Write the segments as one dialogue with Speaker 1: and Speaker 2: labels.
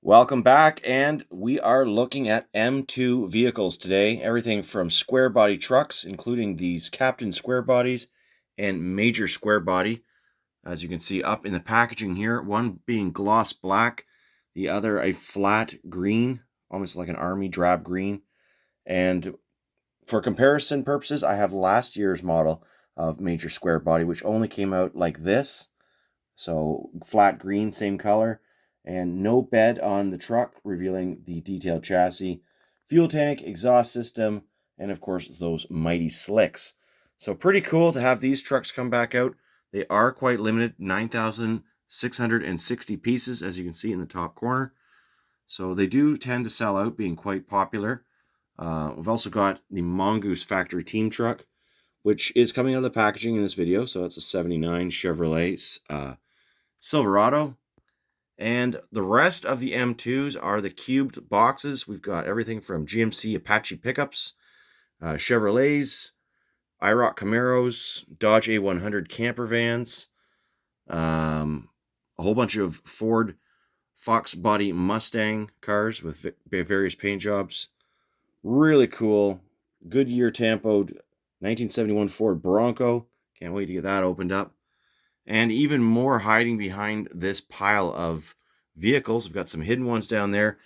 Speaker 1: Welcome back, and we are looking at M2 vehicles today. Everything from square body trucks, including these Captain square bodies and Major square body. As you can see up in the packaging here, one being gloss black, the other a flat green, almost like an army drab green. And for comparison purposes, I have last year's model of Major square body, which only came out like this. So flat green, same color. And no bed on the truck, revealing the detailed chassis, fuel tank, exhaust system, and of course those mighty slicks. So pretty cool to have these trucks come back out. They are quite limited, 9,660 pieces, as you can see in the top corner. So they do tend to sell out, being quite popular. We've also got the Mongoose factory team truck, which is coming out of the packaging in this video. So it's a 79 Chevrolet Silverado. And the rest of the M2s are the cubed boxes. We've got everything from GMC Apache pickups, Chevrolets, IROC Camaros, Dodge A100 camper vans, a whole bunch of Ford Fox body Mustang cars with various paint jobs. Really cool. Goodyear tampoed 1971 Ford Bronco. Can't wait to get that opened up. And even more hiding behind this pile of vehicles. We've got some hidden ones down there,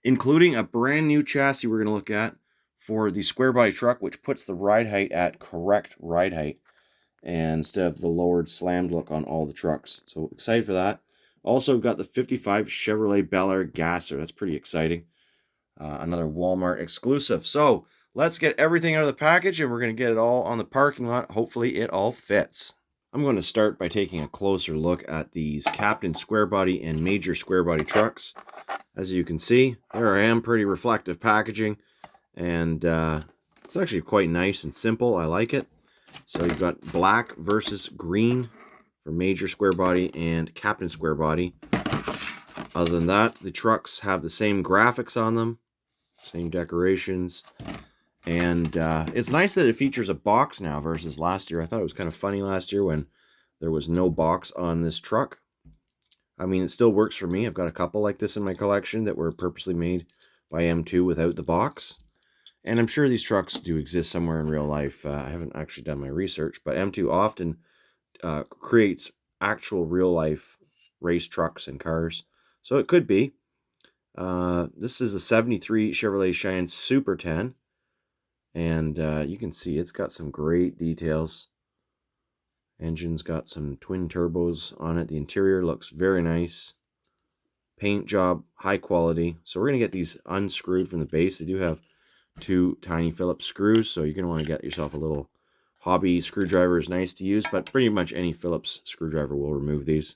Speaker 1: including a brand new chassis we're going to look at for the square body truck, which puts the ride height at correct ride height and instead of the lowered slammed look on all the trucks. So excited for that. Also, we've got the 55 Chevrolet Bel Air Gasser. That's pretty exciting. Another Wal Mart exclusive. So let's get everything out of the package and we're going to get it all on the parking lot. Hopefully it all fits. I'm going to start by taking a closer look at these Captain square body and Major square body trucks. As you can see, there I am, pretty reflective packaging, and it's actually quite nice and simple. I like it. So you've got black versus green for Major square body and Captain square body. Other than that, the trucks have the same graphics on them, same decorations. And it's nice that it features a box now versus last year. I thought it was kind of funny last year when there was no box on this truck. I mean, it still works for me. I've got a couple like this in my collection that were purposely made by M2 without the box. And I'm sure these trucks do exist somewhere in real life. I haven't actually done my research, but M2 often creates actual real life race trucks and cars. So it could be. This is a 73 Chevrolet Cheyenne Super 10. And you can see it's got some great details. Engine's got some twin turbos on it. The interior looks very nice. Paint job, high quality. So we're going to get these unscrewed from the base. They do have two tiny Phillips screws, so you're going to want to get yourself a little hobby screwdriver. Is nice to use, but pretty much any Phillips screwdriver will remove these.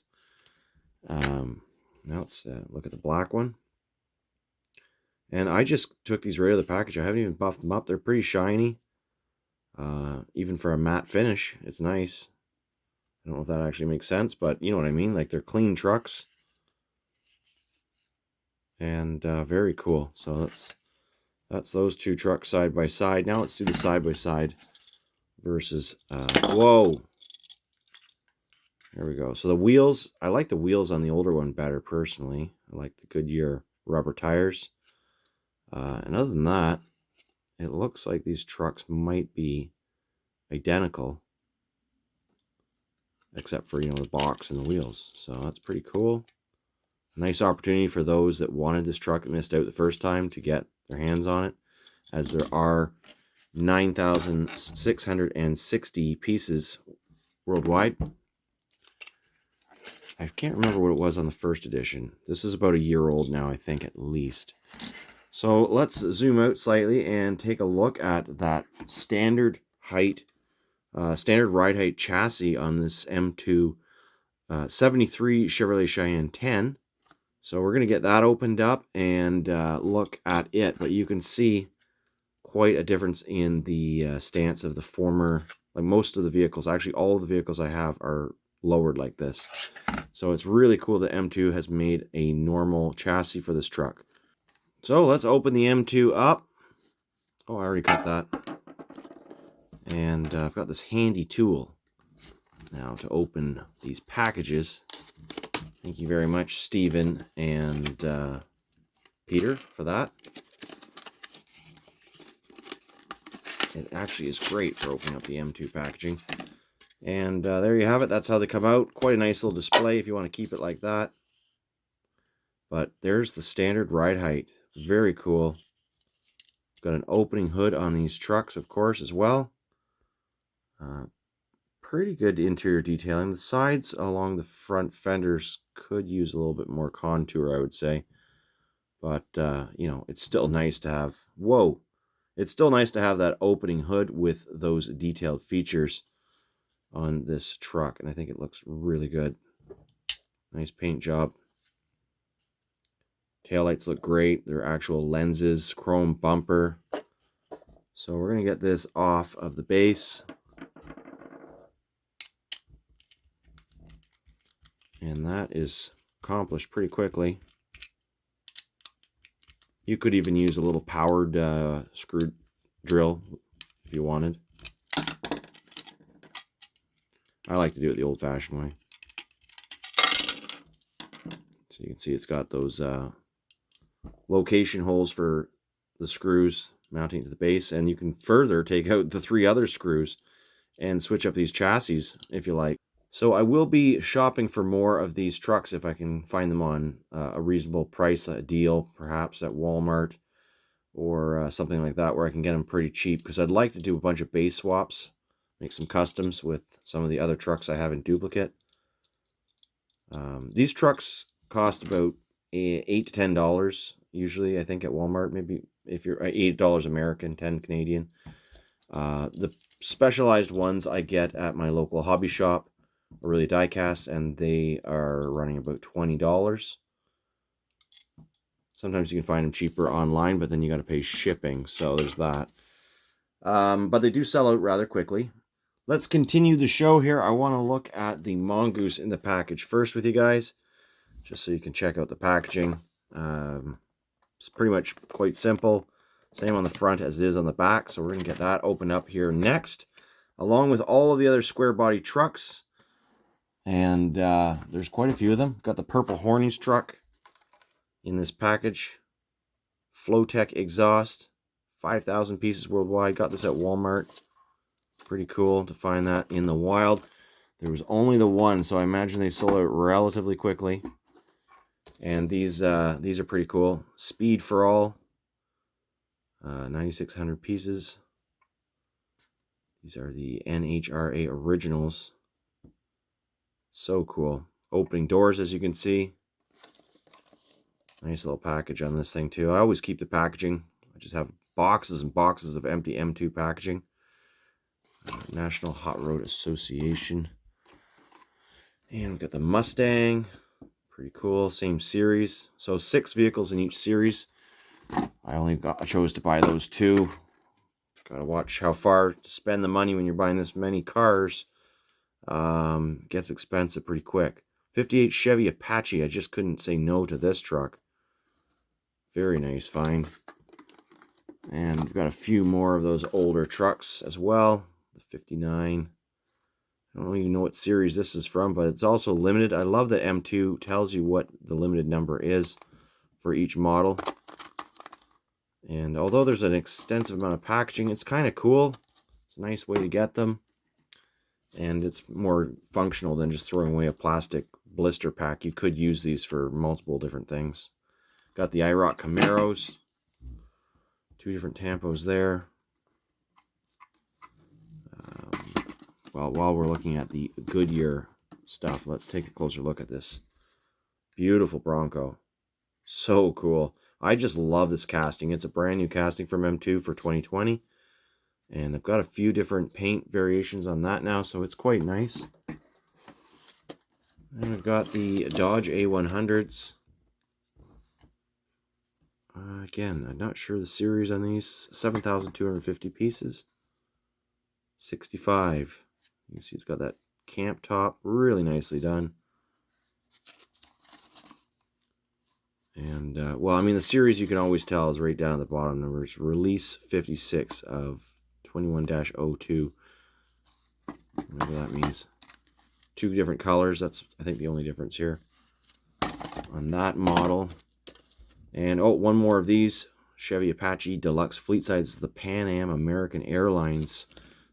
Speaker 1: Now let's look at the black one. And I just took these right out of the package. I haven't even buffed them up. They're pretty shiny. Even for a matte finish, it's nice. I don't know if that actually makes sense, but you know what I mean. Like, they're clean trucks. And very cool. So that's those two trucks side by side. Now let's do the side by side versus... whoa! There we go. So the wheels, I like the wheels on the older one better personally. I like the Goodyear rubber tires. And other than that, it looks like these trucks might be identical, except for, you know, the box and the wheels. So that's pretty cool. Nice opportunity for those that wanted this truck and missed out the first time to get their hands on it, as there are 9,660 pieces worldwide. I can't remember what it was on the first edition. This is about a year old now, I think, at least. So let's zoom out slightly and take a look at that standard height, standard ride height chassis on this M2 73 Chevrolet Cheyenne 10. So we're going to get that opened up and look at it. But you can see quite a difference in the stance of the former, like most of the vehicles. Actually, all of the vehicles I have are lowered like this. So it's really cool that M2 has made a normal chassis for this truck. So let's open the M2 up. Oh, I already cut that. And I've got this handy tool now to open these packages. Thank you very much, Stephen and Peter for that. It actually is great for opening up the M2 packaging. And there you have it. That's how they come out. Quite a nice little display if you want to keep it like that. But there's the standard ride height. Very cool. Got an opening hood on these trucks, of course, as well. Pretty good interior detailing. The sides along the front fenders could use a little bit more contour, I would say. But, you know, it's still nice to have... Whoa! It's still nice to have that opening hood with those detailed features on this truck. And I think it looks really good. Nice paint job. Taillights look great. They're actual lenses, chrome bumper. So we're going to get this off of the base. And that is accomplished pretty quickly. You could even use a little powered screw drill if you wanted. I like to do it the old-fashioned way. So you can see it's got those location holes for the screws mounting to the base, and you can further take out the 3 other screws and switch up these chassis if you like. So I will be shopping for more of these trucks if I can find them on a reasonable price, a deal perhaps at Wal Mart or something like that where I can get them pretty cheap, because I'd like to do a bunch of base swaps, make some customs with some of the other trucks I have in duplicate. These trucks cost about $8 to $10 usually, I think, at Walmart. Maybe if you're $8 American, 10 Canadian. The specialized ones I get at my local hobby shop are really diecast, and they are running about $20. Sometimes you can find them cheaper online, but then you got to pay shipping, so there's that. But they do sell out rather quickly. Let's continue the show here. I want to look at the Mongoose in the package first with you guys, just so you can check out the packaging. It's pretty much quite simple. Same on the front as it is on the back, so we're going to get that opened up here next, along with all of the other square body trucks. And there's quite a few of them. Got the purple Hornies truck in this package. Flowtech exhaust, 5,000 pieces worldwide. Got this at Walmart. Pretty cool to find that in the wild. There was only the one, so I imagine they sold out relatively quickly. And these are pretty cool. Speed for all, 9,600 pieces. These are the NHRA originals. So cool. Opening doors, as you can see. Nice little package on this thing too. I always keep the packaging. I just have boxes and boxes of empty M2 packaging. National Hot Rod Association. And we've got the Mustang. Pretty cool. Same series. So 6 vehicles in each series. I chose to buy those 2. Gotta watch how far to spend the money when you're buying this many cars. Gets expensive pretty quick. 58 Chevy Apache. I just couldn't say no to this truck. Very nice find. And we've got a few more of those older trucks as well. The 59. I don't even know what series this is from, but it's also limited. I love that M2 tells you what the limited number is for each model. And although there's an extensive amount of packaging, it's kind of cool. It's a nice way to get them. And it's more functional than just throwing away a plastic blister pack. You could use these for multiple different things. Got the IROC Camaros. 2 different tampos there. Well, while we're looking at the Goodyear stuff, let's take a closer look at this. Beautiful Bronco. So cool. I just love this casting. It's a brand new casting from M2 for 2020. And I've got a few different paint variations on that now, so it's quite nice. And we've got the Dodge A100s. Again, I'm not sure the series on these. 7,250 pieces. 65. You can see it's got that camp top. Really nicely done. And, well, I mean, the series you can always tell is right down at the bottom. Numbers release 56 of 21-02. Whatever that means. 2 different colors. That's, I think, the only difference here on that model. And oh, one more of these. Chevy Apache Deluxe Fleet Size. This is the Pan Am American Airlines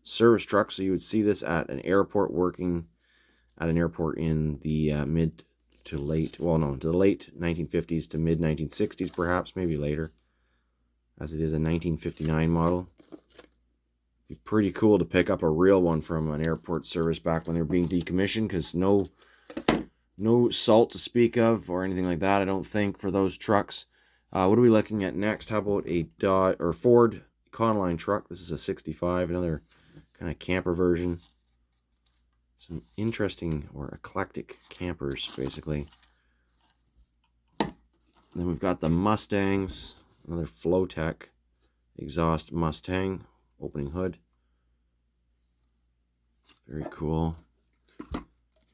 Speaker 1: service truck. So you would see this at an airport, working at an airport in the mid to late, well, no, to the late 1950s to mid 1960s, perhaps, maybe later, as it is a 1959 model. It'd be pretty cool to pick up a real one from an airport service back when they were being decommissioned, because no salt to speak of or anything like that, I don't think, for those trucks. What are we looking at next? How about a Ford Econoline truck? This is a 65, another kind of camper version. Some interesting or eclectic campers, basically. And then we've got the Mustangs, another Flowtech exhaust Mustang, opening hood. Very cool.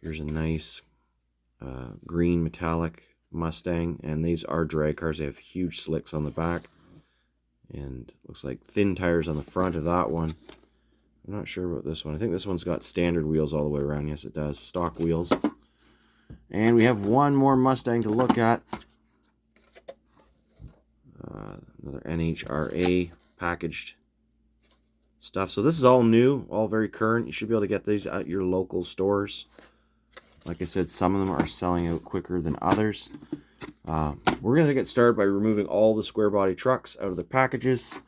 Speaker 1: Here's a nice green metallic Mustang, and these are drag cars. They have huge slicks on the back, and looks like thin tires on the front of that one. I'm not sure about this one. I think this one's got standard wheels all the way around. Yes, it does. Stock wheels. And we have one more Mustang to look at. Another NHRA packaged stuff. So this is all new, all very current. You should be able to get these at your local stores. Like I said, some of them are selling out quicker than others. We're going to get started by removing all the square body trucks out of the packages.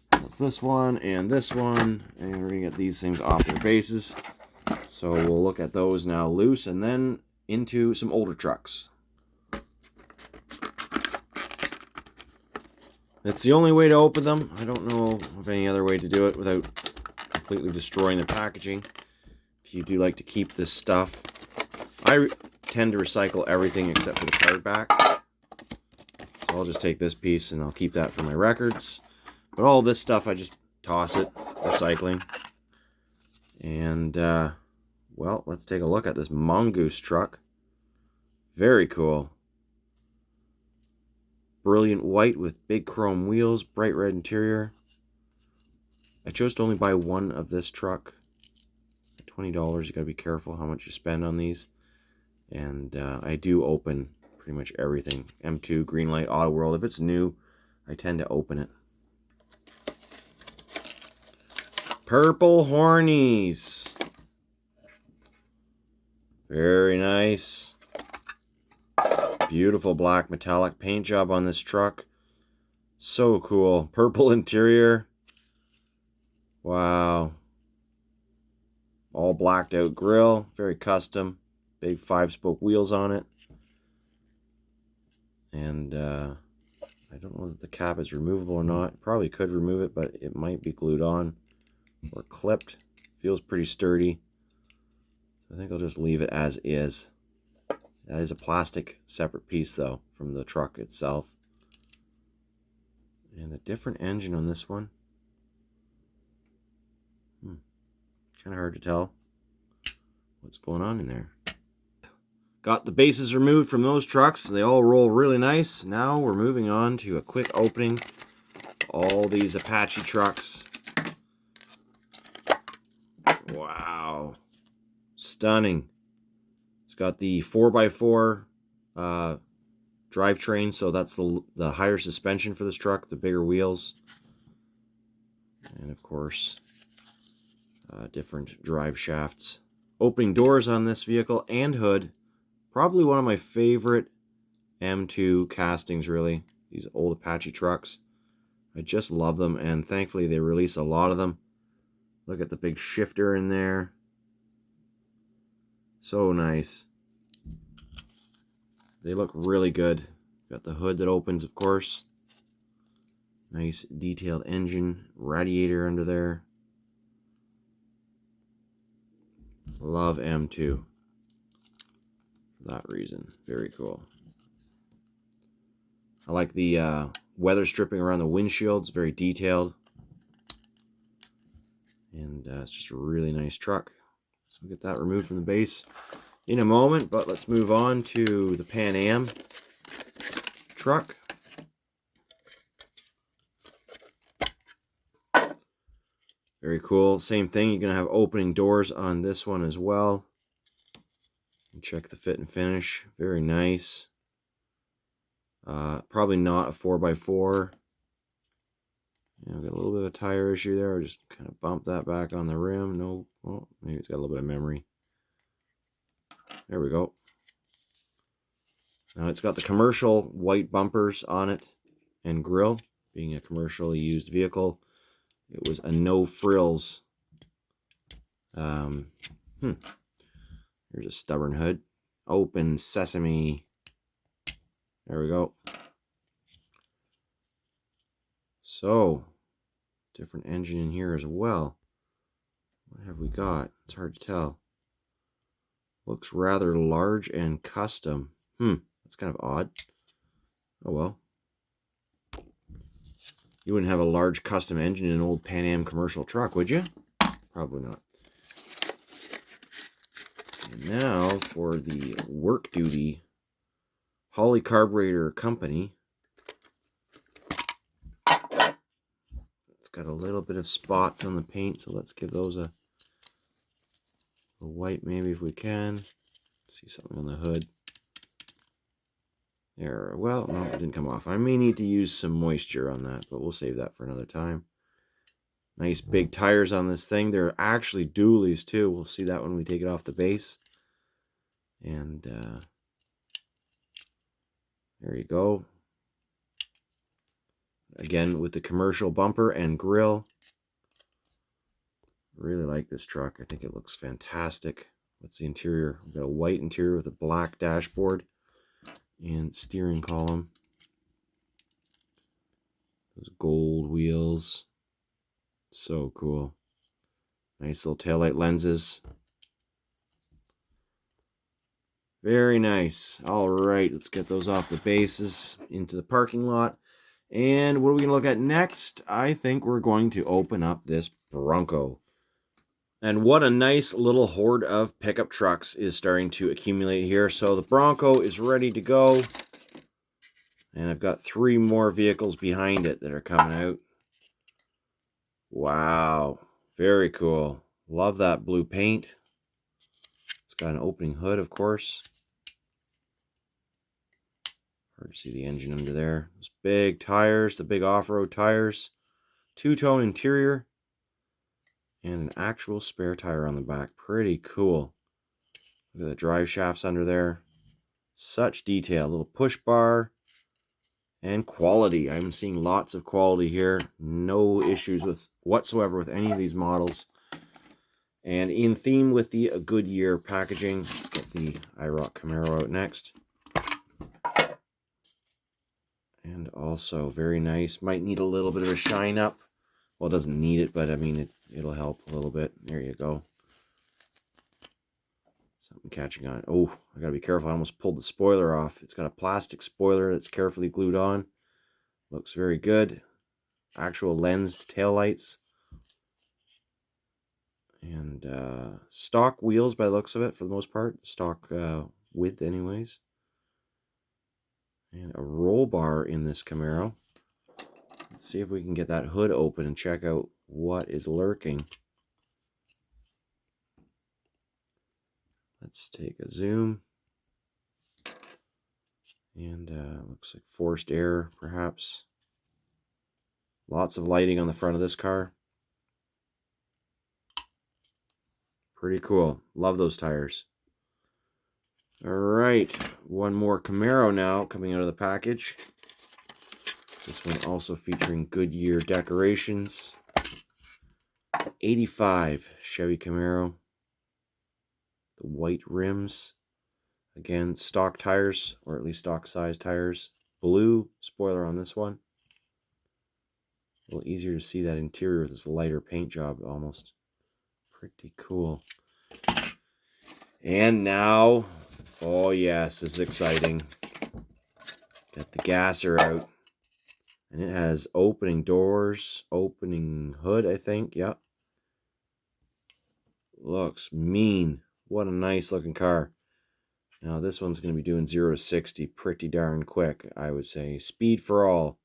Speaker 1: That's this one and this one, and we're going to get these things off their bases. So we'll look at those now loose, and then into some older trucks. That's the only way to open them. I don't know of any other way to do it without completely destroying the packaging. If you do like to keep this stuff, I tend to recycle everything except for the card back. So I'll just take this piece and I'll keep that for my records. But all this stuff, I just toss it, recycling. And, well, let's take a look at this Mongoose truck. Very cool. Brilliant white with big chrome wheels, bright red interior. I chose to only buy one of this truck. $20, you gotta be careful how much you spend on these. And I do open pretty much everything. M2, Greenlight, Auto World. If it's new, I tend to open it. Purple Hornies. Very nice. Beautiful black metallic paint job on this truck. So cool. Purple interior. Wow. All blacked out grille. Very custom. Big 5-spoke wheels on it. And I don't know if the cap is removable or not. Probably could remove it, but it might be glued on or clipped. Feels pretty sturdy. I think I'll just leave it as is. That is a plastic separate piece though from the truck itself. And a different engine on this one. Kind of hard to tell what's going on in there. Got the bases removed from those trucks. They all roll really nice. Now we're moving on to a quick opening. All these Apache trucks. Wow. Stunning. It's got the 4x4 drivetrain, so that's the higher suspension for this truck, the bigger wheels. And of course, different drive shafts. Opening doors on this vehicle and hood. Probably one of my favorite M2 castings, really. These old Apache trucks. I just love them, and thankfully they release a lot of them. Look at the big shifter in there. So nice. They look really good. Got the hood that opens, of course. Nice detailed engine, radiator under there. Love M2. For that reason. Very cool. I like the weather stripping around the windshields. Very detailed. And it's just a really nice truck. So we'll get that removed from the base in a moment. But let's move on to the Pan Am truck. Very cool. Same thing. You're going to have opening doors on this one as well. And check the fit and finish. Very nice. Probably not a 4x4. Yeah, I've got a little bit of a tire issue there. I'll just kind of bump that back on the rim. No, well, maybe it's got a little bit of memory. There we go. Now it's got the commercial white bumpers on it and grille. Being a commercially used vehicle, it was a no frills. Here's a stubborn hood. Open sesame. There we go. So, different engine in here as well. What have we got? It's hard to tell. Looks rather large and custom. That's kind of odd. Oh well. You wouldn't have a large custom engine in an old Pan Am commercial truck, would you? Probably not. And now for the work duty Holley Carburetor Company. It's got a little bit of spots on the paint, so let's give those a wipe maybe if we can. See something on the hood. There, well, no, it didn't come off. I may need to use some moisture on that, but we'll save that for another time. Nice big tires on this thing. They're actually dualies too. We'll see that when we take it off the base. And there you go. Again, with the commercial bumper and grille. Really like this truck. I think it looks fantastic. What's the interior? We've got a white interior with a black dashboard and steering column. Those gold wheels. So cool. Nice little taillight lenses. Very nice. All right, let's get those off the bases into the parking lot. And what are we going to look at next? I think we're going to open up this Bronco. And what a nice little horde of pickup trucks is starting to accumulate here. So the Bronco is ready to go. And I've got 3 more vehicles behind it that are coming out. Wow. Very cool. Love that blue paint. It's got an opening hood, of course. Hard to see the engine under there. Those big tires, the big off-road tires. 2-tone interior. And an actual spare tire on the back. Pretty cool. Look at the drive shafts under there. Such detail. A little push bar. And quality. I'm seeing lots of quality here. No issues whatsoever with any of these models. And in theme with the Goodyear packaging. Let's get the IROC Camaro out next. And also very nice. Might need a little bit of a shine up. Well, it doesn't need it, but I mean, it'll help a little bit. There you go. Something catching on. Oh, I gotta be careful. I almost pulled the spoiler off. It's got a plastic spoiler that's carefully glued on. Looks very good. Actual lensed taillights. And stock wheels by the looks of it, for the most part. Stock width anyways. And a roll bar in this Camaro. Let's see if we can get that hood open and check out what is lurking. Let's take a zoom. And looks like forced air, perhaps. Lots of lighting on the front of this car. Pretty cool. Love those tires. All right, one more Camaro now coming out of the package. This one also featuring Goodyear decorations. 85 Chevy Camaro. The white rims. Again, stock tires, or at least stock size tires. Blue spoiler on this one. A little easier to see that interior with this lighter paint job almost. Pretty cool. And now, oh yes, this is exciting. Got the gasser out. And it has opening doors, opening hood, I think. Yep. Looks mean. What a nice looking car. Now this one's going to be doing 0 to 60 pretty darn quick, I would say. Speed for all.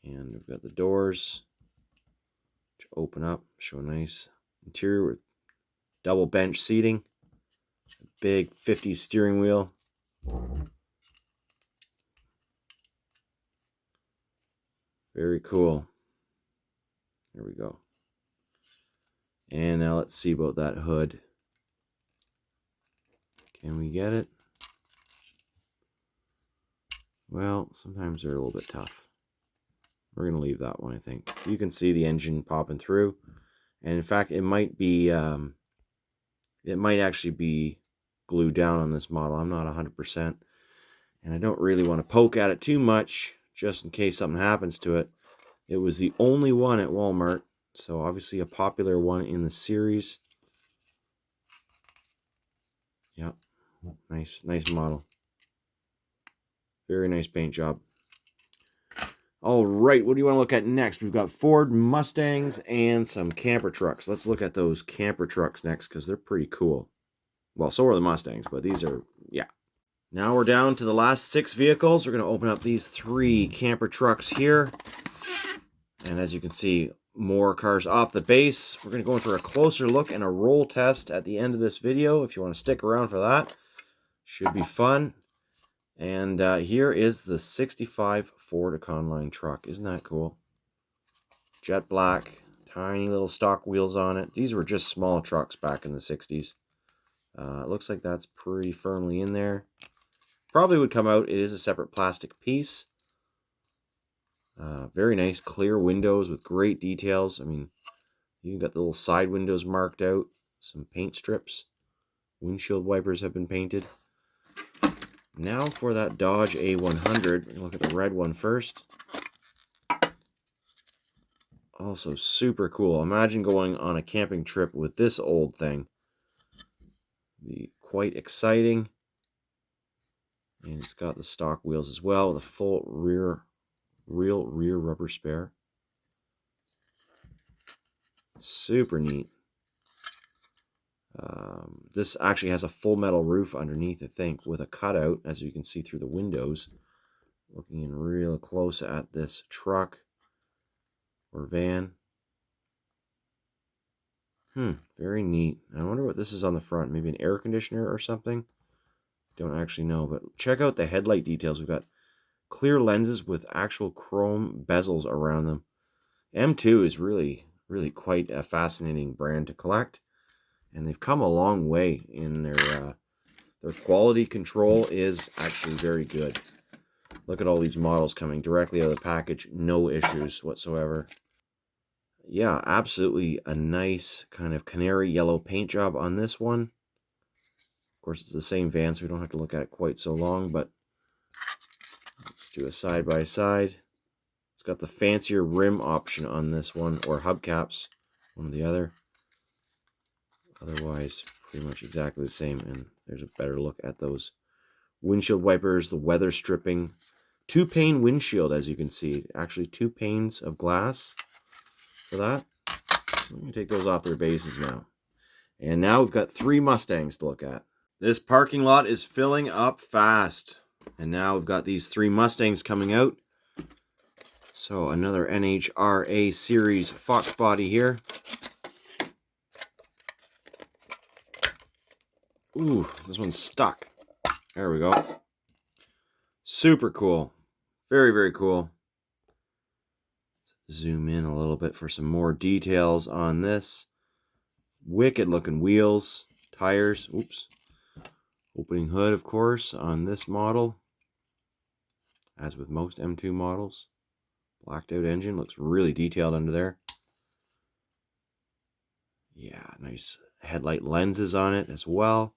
Speaker 1: And we've got the doors, which open up, show nice interior with double bench seating. Big 50s steering wheel. Very cool. There we go. And now let's see about that hood. Can we get it? Well, sometimes they're a little bit tough. We're going to leave that one, I think. You can see the engine popping through. And in fact, it might actually be glued down on this model. I'm not 100%. And I don't really want to poke at it too much, just in case something happens to it. It was the only one at Wal Mart, so obviously a popular one in the series. Yep, nice model. Very nice paint job. All right, what do you want to look at next? We've got Ford Mustangs and some camper trucks. Let's look at those camper trucks next because they're pretty cool. Well, so are the Mustangs, but these are, yeah. Now we're down to the last 6 vehicles. We're going to open up these 3 camper trucks here. And as you can see, more cars off the base. We're going to go in for a closer look and a roll test at the end of this video. If you want to stick around for that, should be fun. And here is the 65 Ford Econoline truck. Isn't that cool? Jet black, tiny little stock wheels on it. These were just small trucks back in the 60s. It looks like that's pretty firmly in there. Probably would come out. It is a separate plastic piece. Very nice clear windows with great details. I mean, you got the little side windows marked out. Some paint strips. Windshield wipers have been painted. Now for that Dodge A100. We're going to look at the red one first. Also super cool. Imagine going on a camping trip with this old thing. Be quite exciting. And it's got the stock wheels as well with a full rear rubber spare. Super neat. This actually has a full metal roof underneath, I think, with a cutout, as you can see through the windows. Looking in real close at this truck or van. Very neat. I wonder what this is on the front. Maybe an air conditioner or something? Don't actually know, but check out the headlight details. We've got clear lenses with actual chrome bezels around them. M2 is really quite a fascinating brand to collect. And they've come a long way in their quality control is actually very good. Look at all these models coming directly out of the package. No issues whatsoever. Yeah, absolutely a nice kind of canary yellow paint job on this one. Of course, it's the same van, so we don't have to look at it quite so long, but let's do a side by side. It's got the fancier rim option on this one, or hubcaps, one or the other. Otherwise, pretty much exactly the same. And there's a better look at those windshield wipers, the weather stripping. 2-pane windshield, as you can see. Actually, 2 panes of glass for that. I'm going to take those off their bases now. And now we've got 3 Mustangs to look at. This parking lot is filling up fast. And now we've got these 3 Mustangs coming out. So another NHRA series Fox body here. Ooh, this one's stuck. There we go. Super cool. Very cool. Let's zoom in a little bit for some more details on this. Wicked looking wheels, tires. Oops. Opening hood, of course, on this model. As with most M2 models. Blacked out engine. Looks really detailed under there. Yeah, nice headlight lenses on it as well.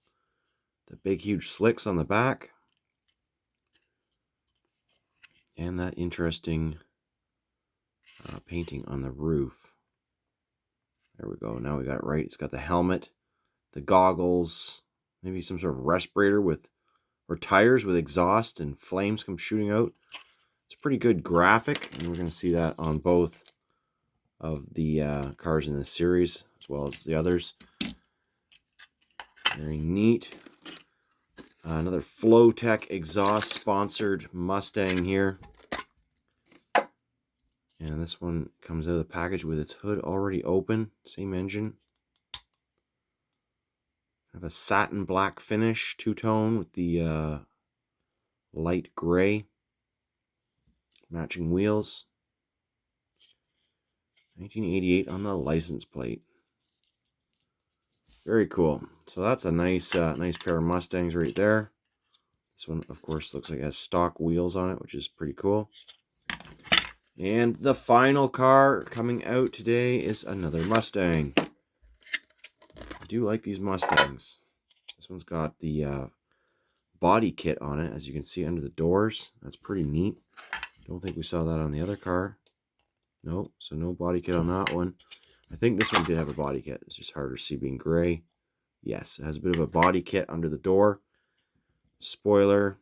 Speaker 1: The big huge slicks on the back. And that interesting painting on the roof. There we go. Now we got it right. It's got the helmet, the goggles, maybe some sort of respirator with, or tires with exhaust and flames come shooting out. It's a pretty good graphic, and we're going to see that on both of the cars in this series, as well as the others. Very neat. Another Flowtech exhaust sponsored Mustang here. And this one comes out of the package with its hood already open. Same engine. Have a satin black finish, two-tone with the light gray. Matching wheels. 1988 on the license plate. Very cool. So that's a nice nice pair of Mustangs right there. This one, of course, looks like it has stock wheels on it, which is pretty cool. And the final car coming out today is another Mustang. I do like these Mustangs. This one's got the body kit on it, as you can see under the doors. That's pretty neat. Don't think we saw that on the other car. Nope, so no body kit on that one. I think this one did have a body kit. It's just harder to see being gray. Yes, it has a bit of a body kit under the door. Spoiler.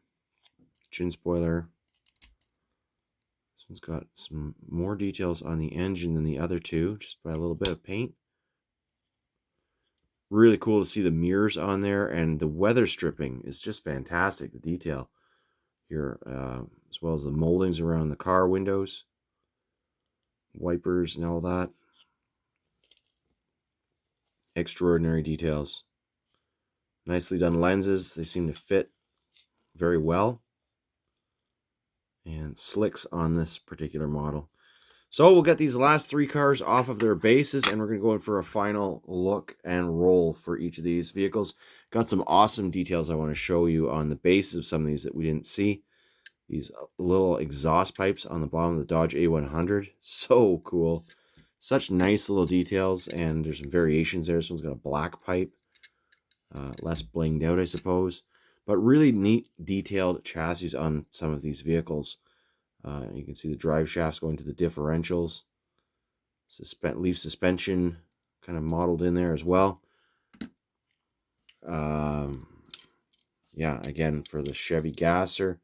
Speaker 1: Chin spoiler. This one's got some more details on the engine than the other two, just by a little bit of paint. Really cool to see the mirrors on there, and the weather stripping is just fantastic. The detail here, as well as the moldings around the car windows, wipers and all that. Extraordinary details. Nicely done lenses. They seem to fit very well. And slicks on this particular model. So we'll get these last three cars off of their bases, and we're going to go in for a final look and roll for each of these vehicles. Got some awesome details I want to show you on the bases of some of these that we didn't see. These little exhaust pipes on the bottom of the Dodge A100. So cool. Such nice little details, and there's some variations there. This one's got a black pipe. Less blinged out, I suppose. But really neat detailed chassis on some of these vehicles. You can see the drive shafts going to the differentials. Leaf suspension kind of modeled in there as well. Yeah, again, for the Chevy Gasser,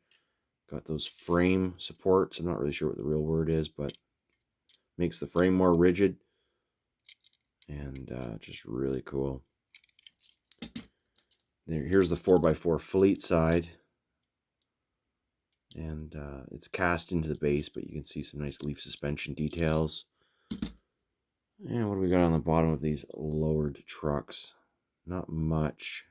Speaker 1: got those frame supports. I'm not really sure what the real word is, but makes the frame more rigid. And just really cool. Here's the 4x4 fleet side. And it's cast into the base, but you can see some nice leaf suspension details. And what do we got on the bottom of these lowered trucks? Not much,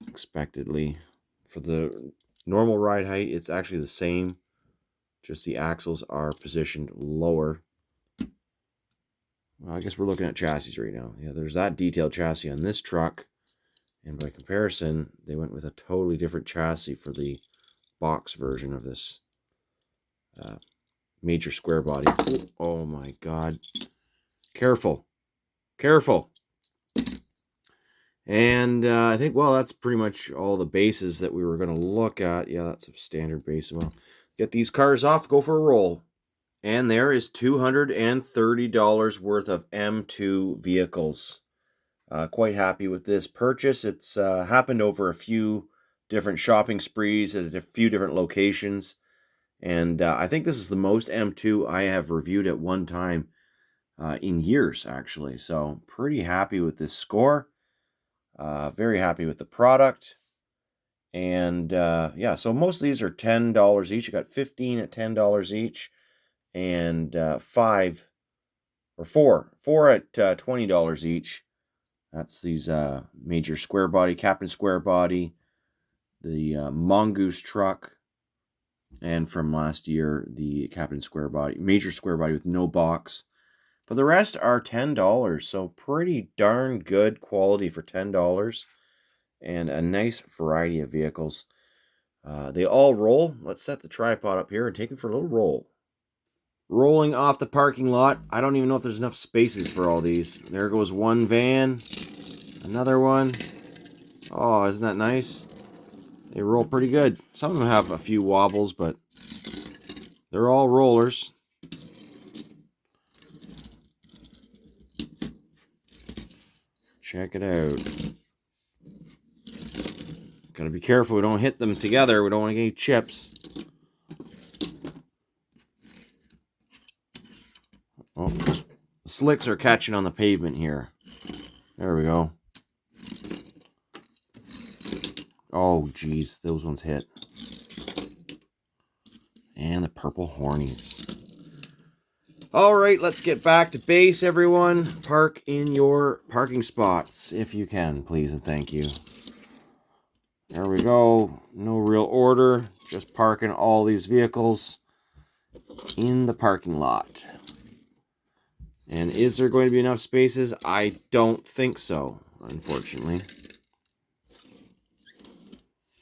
Speaker 1: expectedly. For the normal ride height, it's actually the same. Just the axles are positioned lower. Well, I guess we're looking at chassis right now. Yeah, there's that detailed chassis on this truck. And by comparison, they went with a totally different chassis for the box version of this major square body. Oh my god. Careful. Careful. And I think, well, that's pretty much all the bases that we were going to look at. Yeah, that's a standard base. Well, get these cars off, go for a roll. And there is $230 worth of M2 vehicles. Quite happy with this purchase. It's happened over a few different shopping sprees at a few different locations. And I think this is the most M2 I have reviewed at one time in years, actually. So pretty happy with this score. Very happy with the product. And yeah, so most of these are $10 each. You got 15 at $10 each. And four at $20 each. That's these major square body, Captain Square Body, the Mongoose truck, and from last year, the Captain Square Body, major square body with no box. But the rest are $10, so pretty darn good quality for $10, and a nice variety of vehicles. They all roll. Let's set the tripod up here and take them for a little roll. Rolling off the parking lot. I don't even know if there's enough spaces for all these. There goes one van. Another one. Oh, isn't that nice? They roll pretty good. Some of them have a few wobbles, but they're all rollers. Check it out. Gotta be careful we don't hit them together. We don't want to get any chips. Oh, the slicks are catching on the pavement here. There we go. Oh, geez. Those ones hit. And the purple hornies. All right, let's get back to base, everyone. Park in your parking spots, if you can, please and thank you. There we go. No real order. Just parking all these vehicles in the parking lot. And is there going to be enough spaces? I don't think so, unfortunately.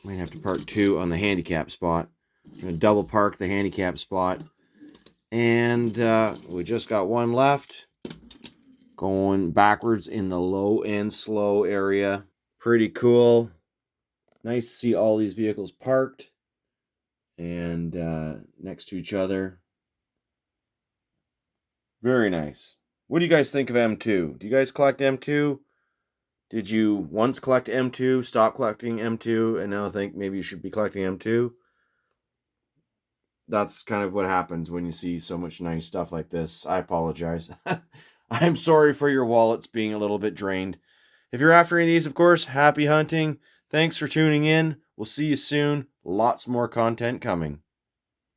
Speaker 1: Might have to park 2 on the handicap spot. I'm going to double park the handicap spot. And we just got 1 left. Going backwards in the low and slow area. Pretty cool. Nice to see all these vehicles parked and next to each other. Very nice. What do you guys think of M2? Do you guys collect M2? Did you once collect M2, stop collecting M2, and now think maybe you should be collecting M2? That's kind of what happens when you see so much nice stuff like this. I apologize. I'm sorry for your wallets being a little bit drained. If you're after any of these, of course, happy hunting. Thanks for tuning in. We'll see you soon. Lots more content coming.